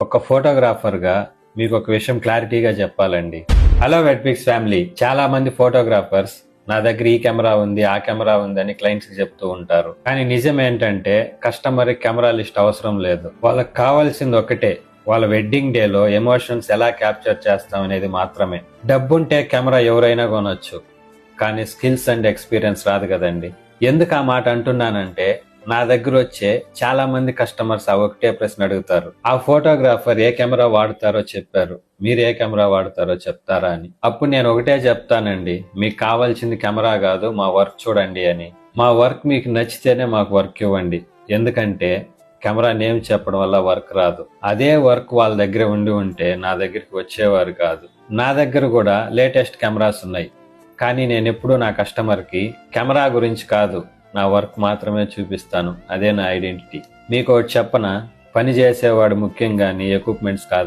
ఒక ఫోటోగ్రాఫర్ గా మీకు ఒక విషయం క్లారిటీగా చెప్పాలండి. హలో వెట్పిక్స్ ఫ్యామిలీ, చాలా మంది ఫోటోగ్రాఫర్స్ నా దగ్గర ఈ కెమెరా ఉంది ఆ కెమెరా ఉంది అని క్లయింట్స్ కి చెప్తూ ఉంటారు. కానీ నిజం ఏంటంటే కస్టమర్ కెమెరా లిస్ట్ అవసరం లేదు. వాళ్ళకి కావాల్సింది ఒకటే, వాళ్ళ వెడ్డింగ్ డే లో ఎమోషన్స్ ఎలా క్యాప్చర్ చేస్తాం అనేది మాత్రమే. డబ్బుంటే కెమెరా ఎవరైనా కొనొచ్చు, కానీ స్కిల్స్ అండ్ ఎక్స్పీరియన్స్ రాదు కదండి. ఎందుకు ఆ మాట అంటున్నానంటే, నా దగ్గర వచ్చే చాలా మంది కస్టమర్స్ ఆ ఒకటే ప్రశ్న అడుగుతారు, ఆ ఫోటోగ్రాఫర్ ఏ కెమెరా వాడతారో చెప్పారు, మీరు ఏ కెమెరా వాడతారో చెప్తారా అని. అప్పుడు నేను ఒకటే చెప్తానండి, మీకు కావాల్సింది కెమెరా కాదు, మా వర్క్ చూడండి అని. మా వర్క్ మీకు నచ్చితేనే మాకు వర్క్ ఇవ్వండి. ఎందుకంటే కెమెరా నేమ్ చెప్పడం వల్ల వర్క్ రాదు. అదే వర్క్ వాళ్ళ దగ్గర ఉండి ఉంటే నా దగ్గరికి వచ్చేవారు కాదు. నా దగ్గర కూడా లేటెస్ట్ కెమెరాస్ ఉన్నాయి, కానీ నేను ఎప్పుడూ నా కస్టమర్కి కెమెరా గురించి కాదు, నా వర్క్ మాత్రమే చూపిస్తాను. అదే నా ఐడెంటిటీ. మీకు ఒకటి చెప్పనా, పని చేసేవాడు ముఖ్యం కానీ ఎక్విప్మెంట్స్ కాదని.